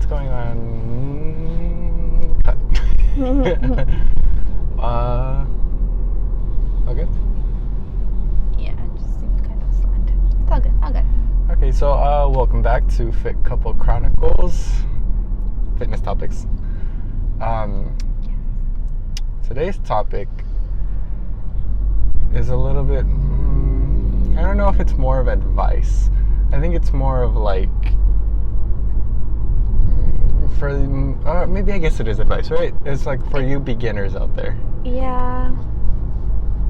what's going on? Cut. Okay. Yeah, it just seemed kind of slanted. It's all good. All good. Okay, so welcome back to Fit Couple Chronicles, fitness topics. Today's topic is a little bit, I don't know if it's more of advice. I think it's more of like, maybe I guess it is advice, right? It's like for you beginners out there. Yeah.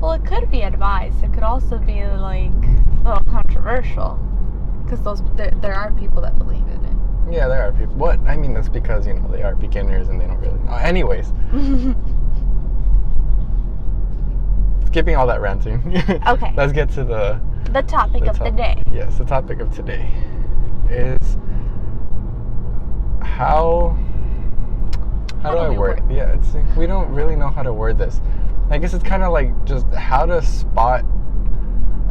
Well, it could be advice. It could also be like a little controversial, because there are people that believe in it. Yeah, there are people. What? I mean, that's because, they are beginners and they don't really know. Anyways. Skipping all that ranting. Okay. Let's get to the topic of the day. Yes, the topic of today is how do I word it? Yeah, it's like, we don't really know how to word this. I guess it's kind of like just how to spot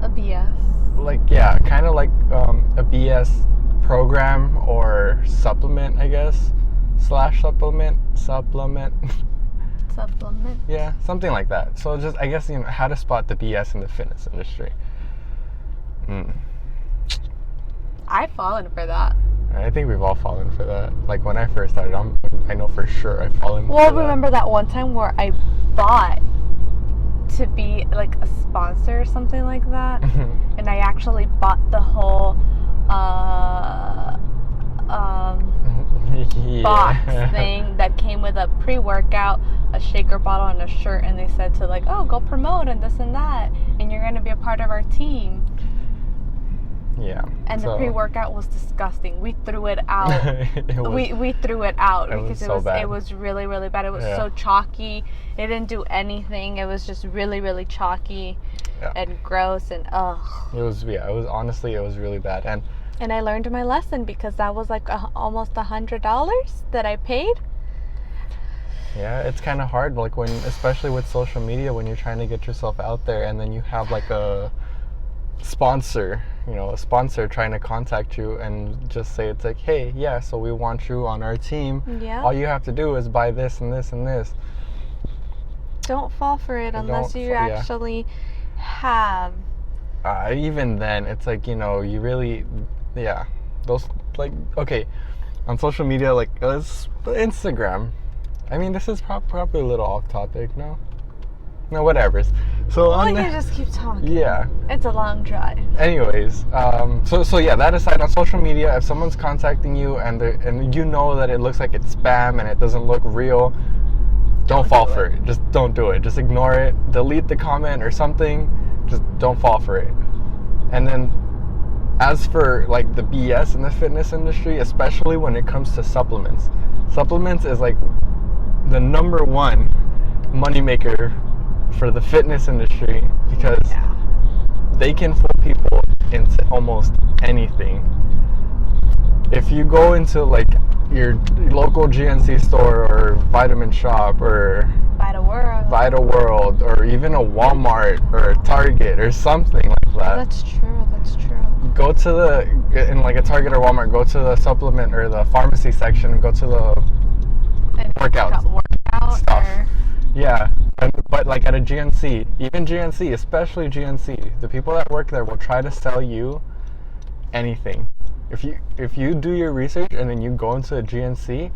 a BS. Like, yeah, kind of like a BS program or supplement, I guess. Supplement. Supplement. Yeah, something like that. So just, I guess, how to spot the BS in the fitness industry. I've fallen for that. I think we've all fallen for that. Like when I first started, I know for sure I've fallen for that. Well, remember that one time where I bought to be like a sponsor or something like that? And I actually bought the whole box thing that came with a pre-workout, a shaker bottle, and a shirt, and they said to go promote and this and that, and you're going to be a part of our team. Yeah. And the pre-workout was disgusting. We threw it out. We threw it out because it was really, really bad. It was so chalky. It didn't do anything. It was just really, really chalky and gross and ugh. It was really bad. And I learned my lesson because that was like almost $100 that I paid. Yeah, it's kind of hard, like especially with social media, when you're trying to get yourself out there, and then you have like a sponsor trying to contact you and just say, it's like, hey, yeah, so we want you on our team. Yeah. All you have to do is buy this and this and this. Don't fall for it unless you actually have. Even then, it's like, you really, those, like, okay, on social media, like, Instagram. I mean, this is probably a little off topic, no, whatever. So well, you just keep talking. Yeah. It's a long drive. Anyways, so yeah, that aside, on social media, if someone's contacting you and you know that it looks like it's spam and it doesn't look real, don't fall for it. Just don't do it. Just ignore it. Delete the comment or something. Just don't fall for it. And then, as for like the BS in the fitness industry, especially when it comes to supplements is like the number one moneymaker for the fitness industry, because they can fool people into almost anything. If you go into like your local GNC store or Vitamin Shop or Vital World or even a Walmart or a Target or something like that. That's true. Go to in like a Target or Walmart, go to the supplement or the pharmacy section and go to the workout stuff. Yeah, but like at a GNC, even GNC, especially GNC, the people that work there will try to sell you anything. If you do your research and then you go into a GNC,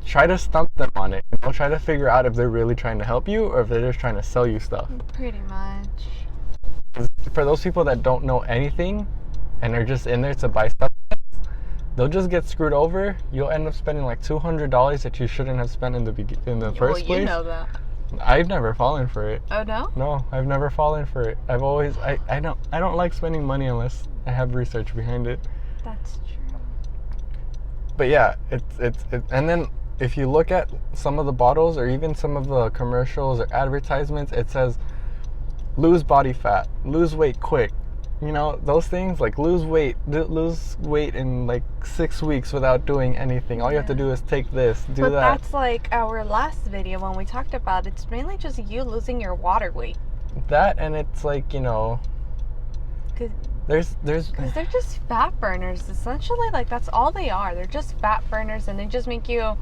try to stump them on it. Try to figure out if they're really trying to help you or if they're just trying to sell you stuff. Pretty much. For those people that don't know anything and are just in there to buy supplements, they'll just get screwed over. You'll end up spending like $200 that you shouldn't have spent in the first place. You know that. I've never fallen for it. Oh no? No, I've never fallen for it. I've always I don't like spending money unless I have research behind it. That's true. But yeah, it's and then if you look at some of the bottles or even some of the commercials or advertisements, it says lose body fat, lose weight quick. Those things, like lose weight in like 6 weeks without doing anything. All you have to do is take this, do that. But that's like our last video when we talked about it's mainly just you losing your water weight. That, and it's like, 'Cause There's because they're just fat burners essentially. Like that's all they are. They're just fat burners, and they just make you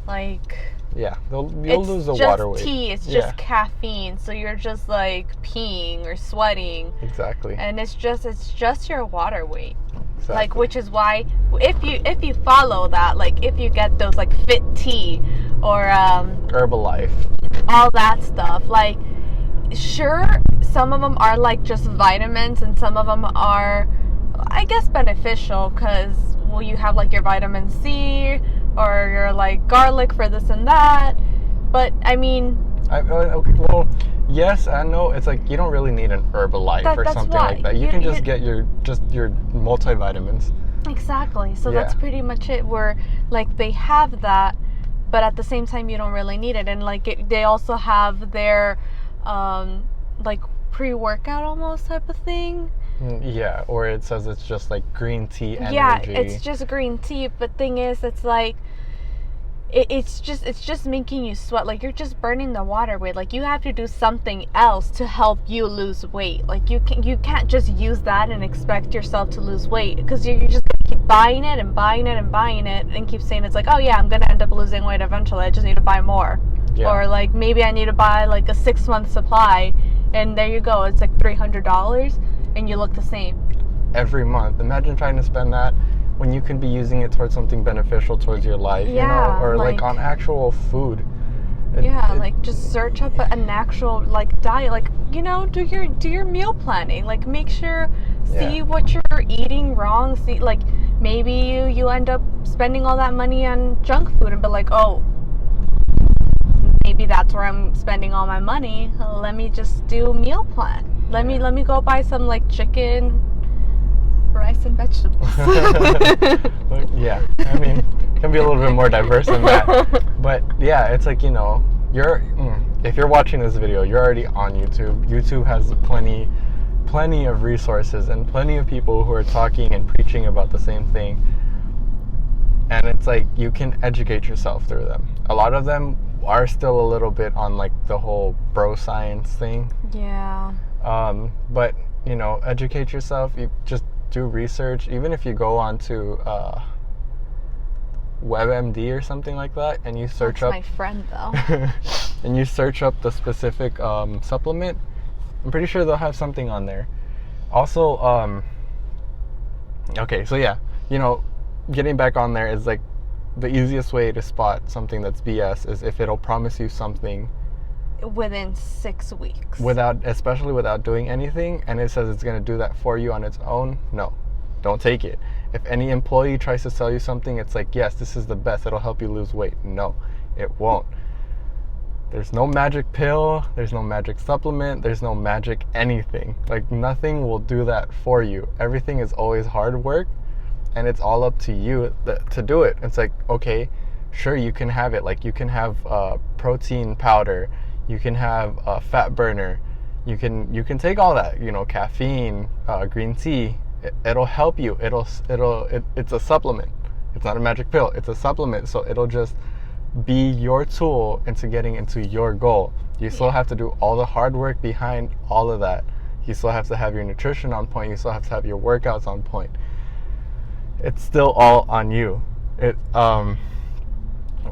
like. Yeah, you'll lose the water weight. It's just tea. It's just caffeine. So you're just like peeing or sweating. Exactly. And it's just your water weight. Exactly. Like, which is why if you follow that, like if you get those like Fit Tea or Herbalife, all that stuff, like sure some of them are like just vitamins and some of them are, I guess, beneficial because you have like your vitamin C or your like garlic for this and that, but I mean, okay, well, yes and no. It's like you don't really need an Herbalife or something like that. You can just get your multivitamins. Exactly. So that's pretty much it. Where like they have that, but at the same time you don't really need it. And like they also have their like pre-workout almost type of thing. Yeah, or it says it's just like green tea energy. Yeah, it's just green tea. But thing is, it's like it's just making you sweat. Like you're just burning the water weight. Like you have to do something else to help you lose weight. Like you can't just use that and expect yourself to lose weight because you're just gonna keep buying it and buying it and buying it and keep saying it's like, oh yeah, I'm gonna end up losing weight eventually. I just need to buy more. Yeah. Or like maybe I need to buy like a 6-month supply, and there you go. It's like $300, and you look the same every month. Imagine trying to spend that when you can be using it towards something beneficial towards your life, you know, or like on actual food. Like just search up an actual like diet, like, you know, do your meal planning, like make sure, see what you're eating wrong, see like maybe you end up spending all that money on junk food and be like, oh, maybe that's where I'm spending all my money. Let me just do meal plan. Let me go buy some like chicken, rice and vegetables. Yeah, I mean, it can be a little bit more diverse than that. But yeah, it's like, you know, if you're watching this video, you're already on YouTube. YouTube has plenty of resources and plenty of people who are talking and preaching about the same thing. And it's like you can educate yourself through them. A lot of them are still a little bit on like the whole bro science thing. Yeah. But you know, educate yourself. You just do research. Even if you go onto WebMD or something like that, and you search up. That's my friend though. And you search up the specific supplement. I'm pretty sure they'll have something on there. Also, okay, so yeah, you know, getting back on there is like the easiest way to spot something that's BS is if it'll promise you something within 6 weeks, especially without doing anything, and it says it's going to do that for you on its own. No, don't take it. If any employee tries to sell you something, it's like, yes, this is the best, it'll help you lose weight. No, it won't. There's no magic pill, there's no magic supplement, there's no magic anything. Like nothing will do that for you. Everything is always hard work, and it's all up to you to do it. It's like, okay, sure, you can have it. Like you can have protein powder, you can have a fat burner, you can take all that, you know, caffeine, green tea. It'll help you. It's a supplement. It's not a magic pill. It's a supplement. So it'll just be your tool into getting into your goal. You still have to do all the hard work behind all of that. You still have to have your nutrition on point. You still have to have your workouts on point. It's still all on you.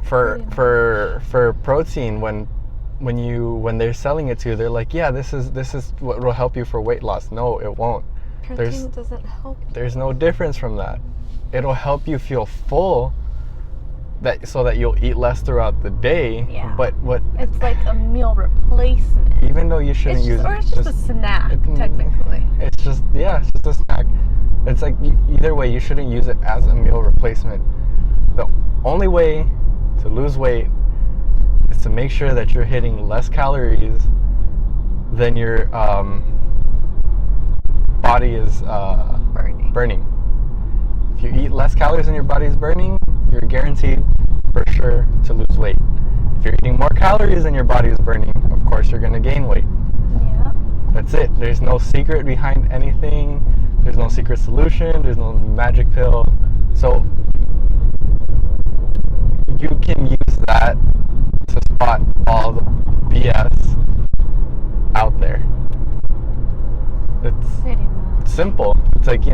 For protein, when they're selling it to you, they're like, yeah, this is what will help you for weight loss. No, it won't. Protein doesn't help. There's no difference from that. It'll help you feel full, so that you'll eat less throughout the day. Yeah. But it's like a meal replacement. Even though you shouldn't use it. Or it's just a snack, technically. It's just a snack. It's like either way, you shouldn't use it as a meal replacement. The only way to lose weight is to make sure that you're hitting less calories than your body is burning. If you eat less calories than your body is burning, you're guaranteed for sure to lose weight. If you're eating more calories than your body is burning, of course you're going to gain weight. Yeah. That's it. There's no secret behind anything. There's no secret solution. There's no magic pill. So you can use that to spot all the BS out there. It's simple. It's like,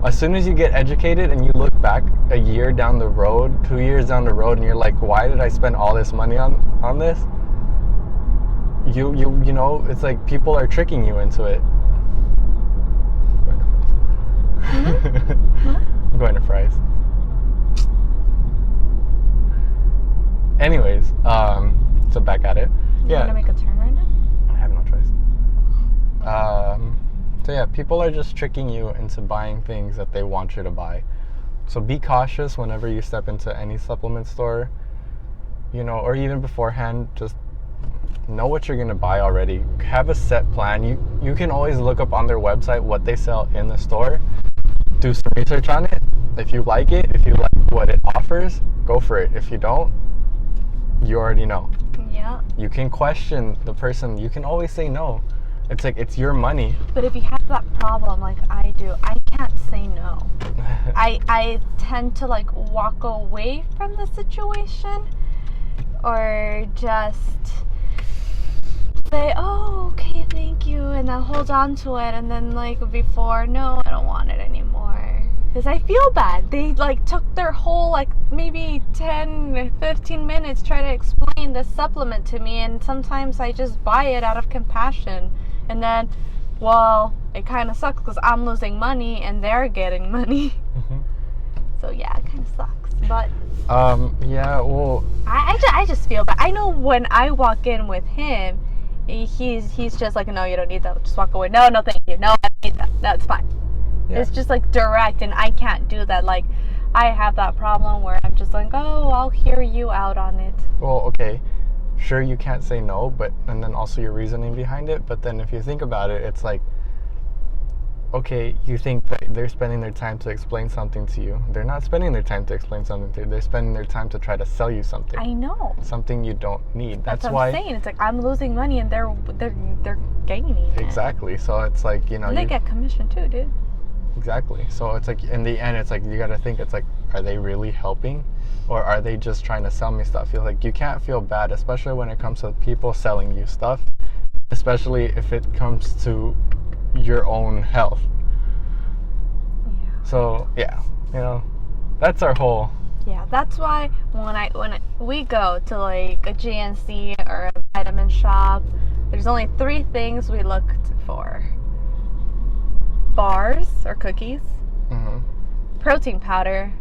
as soon as you get educated and you look back a year down the road, 2 years down the road, and you're like, why did I spend all this money on this? It's like people are tricking you into it. I'm going to Fry's. Anyways, so back at it. You want to make a turn right now? I have no choice. So yeah, people are just tricking you into buying things that they want you to buy. So be cautious whenever you step into any supplement store, or even beforehand, just know what you're going to buy already. Have a set plan. You can always look up on their website what they sell in the store. Do some research on it. If you like it, if you like what it offers, go for it. If you don't, you already know. Yeah. You can question the person. You can always say no. It's like, it's your money. But if you have that problem like I do, I can't say no. I tend to like walk away from the situation, or just say, oh, okay, thank you, and then hold on to it, and then like before, no, I don't want it anymore. Because I feel bad. They like took their whole like maybe 10, 15 minutes try to explain this supplement to me, and sometimes I just buy it out of compassion. And then, well, it kind of sucks because I'm losing money and they're getting money. Mm-hmm. So yeah, it kind of sucks. But yeah, well, I just feel bad. I know when I walk in with him, he's just like, no, you don't need that. Just walk away. No, thank you. No, I don't need that. That's fine. Yeah. It's just like direct, and I can't do that. Like, I have that problem where I'm just like, oh, I'll hear you out on it. Well, okay. Sure, you can't say no, and then also your reasoning behind it. But then if you think about it, it's like, okay, you think that they're spending their time to explain something to you. They're not spending their time to explain something to you. They're spending their time to try to sell you something. I know. Something you don't need. That's why I'm saying. It's like, I'm losing money and they're gaining it. Exactly. So it's like, And they get commission too, dude. Exactly. So it's like, in the end, it's like, you got to think, it's like, are they really helping? Or are they just trying to sell me stuff? You're like, you can't feel bad, especially when it comes to people selling you stuff, especially if it comes to your own health. Yeah. So yeah, that's our whole. Yeah, that's why when we go to like a GNC or a vitamin shop, there's only 3 things we look for: bars or cookies, mm-hmm. protein powder,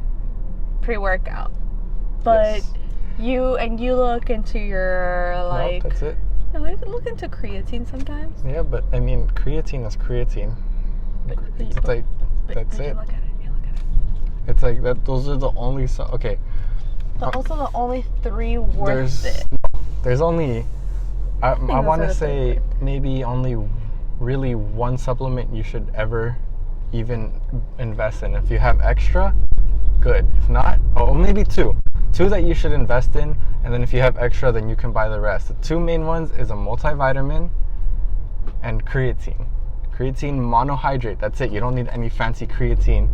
pre-workout. But yes. you look into your like. No, that's it. No, we look into creatine sometimes. Yeah, but I mean, creatine is creatine. It's like that's it. You look at it. It's like that. Those are the only. Okay. But also the only 3 worth it. There's only. I want to say maybe only really 1 supplement you should ever even invest in. If you have extra, good. If not, maybe 2 that you should invest in, and then if you have extra, then you can buy the rest. The 2 main ones is a multivitamin and creatine. Creatine monohydrate. That's it. You don't need any fancy creatine.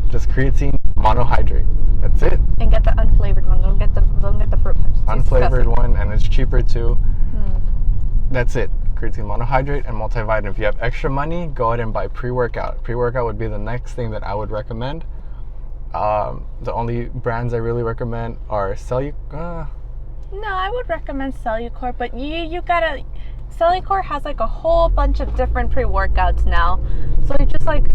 Just creatine monohydrate. That's it. And get the unflavored one. Don't get the fruit punch. Unflavored one, and it's cheaper too. That's it. Creatine monohydrate and multivitamin. If you have extra money, go ahead and buy pre-workout. Pre-workout would be the next thing that I would recommend. The only brands I really recommend are Cellucor. No, I would recommend Cellucor, but you gotta. Cellucor has like a whole bunch of different pre-workouts now, so you just like.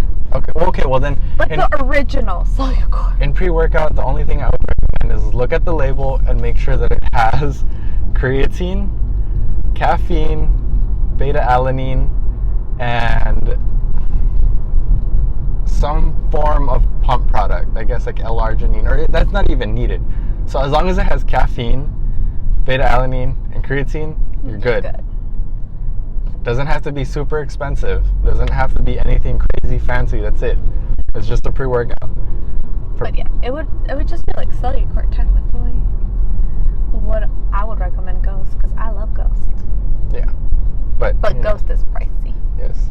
Okay, well then. Like the original Cellucor. In pre-workout, the only thing I would recommend is look at the label and make sure that it has creatine, caffeine, beta-alanine, and some form of pump product, I guess, like L-arginine, or that's not even needed. So as long as it has caffeine, beta-alanine, and creatine, you're good. Doesn't have to be super expensive. Doesn't have to be anything crazy fancy. That's it. It's just a pre-workout. But yeah, it would just be like Cellucor technically. What I would recommend Ghost, because I love Ghost. Yeah, but Ghost is pricey. Yes.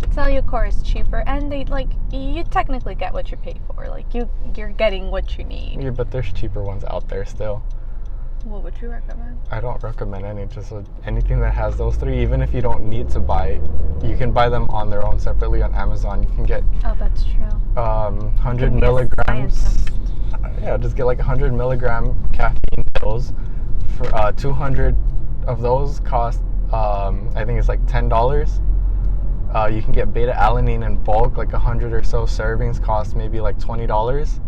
Cellucor is cheaper, and they like you technically get what you pay for. Like you're getting what you need. Yeah, but there's cheaper ones out there still. What would you recommend? I don't recommend any. Just anything that has those three. Even if you don't need to buy, you can buy them on their own separately on Amazon. You can get. Oh, that's true. 100 milligrams. Yeah, just get like 100 milligram caffeine pills. For 200 of those cost, I think it's like $10. You can get beta alanine in bulk, like 100 or so servings cost maybe like $20.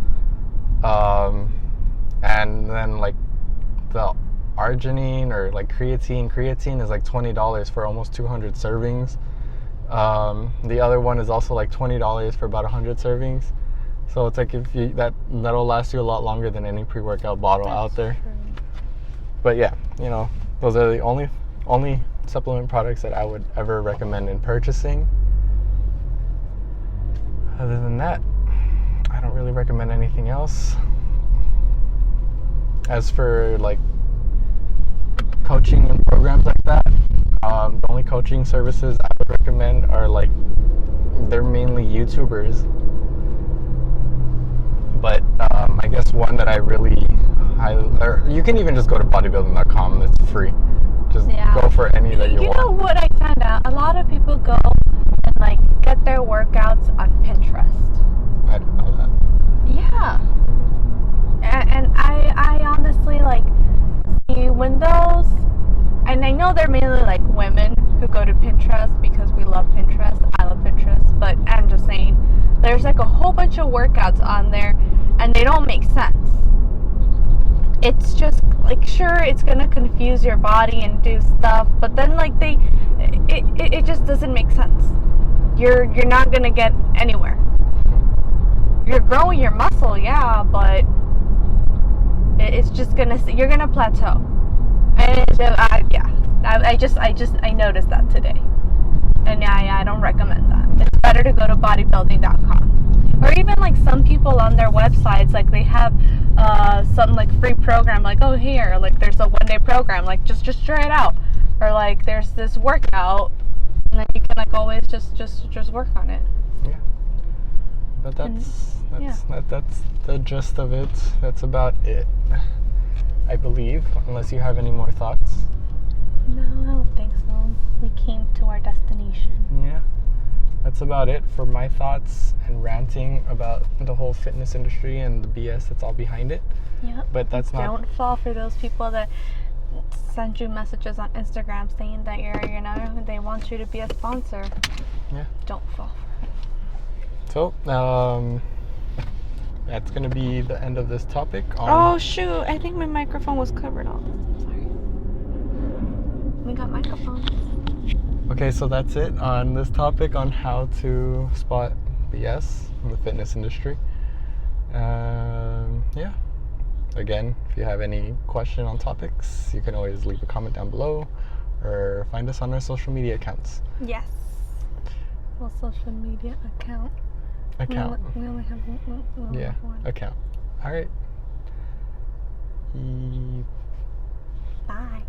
And then like the arginine or like creatine is like $20 for almost 200 servings. The other one is also like $20 for about 100 servings. So it's like that'll last you a lot longer than any pre-workout bottle out there. True. But yeah, those are the only supplement products that I would ever recommend in purchasing. Other than that, I don't really recommend anything else. As for like coaching and programs like that, the only coaching services I would recommend are like, they're mainly YouTubers. But I guess one that I really you can even just go to bodybuilding.com. It's free. Just go for any that you want. You know what I found out? A lot of people go and like get their workouts on Pinterest. I didn't know that. Yeah. And I honestly like see when those, and I know they're mainly like women who go to Pinterest because we love Pinterest. I love Pinterest, but I'm just saying there's like a whole bunch of workouts on there and they don't make sense. It's just like, sure, it's gonna confuse your body and do stuff, but then like it just doesn't make sense. You're not gonna get anywhere. You're growing your muscle, yeah, but it's just you're gonna plateau. And I noticed that today, and I don't recommend that. It's better to go to bodybuilding.com. Or even like some people on their websites, like they have some like free program, like, oh, here, like there's a 1-day program, like just try it out. Or like there's this workout, and then you can like always just work on it. Yeah. But that's the gist of it. That's about it, I believe, unless you have any more thoughts. No, I don't think so. We came to our destination. Yeah. That's about it for my thoughts and ranting about the whole fitness industry and the BS that's all behind it. Yeah. But that's not. Don't fall for those people that send you messages on Instagram saying that they want you to be a sponsor. Yeah. Don't fall for it. So, that's going to be the end of this topic. Oh, shoot. I think my microphone was covered up. Sorry. We got microphones. Okay, so that's it on this topic on how to spot BS in the fitness industry. Yeah. Again, if you have any question on topics, you can always leave a comment down below or find us on our social media accounts. Yes. Well, social media account. We only have one. Yeah, account. All right. Bye.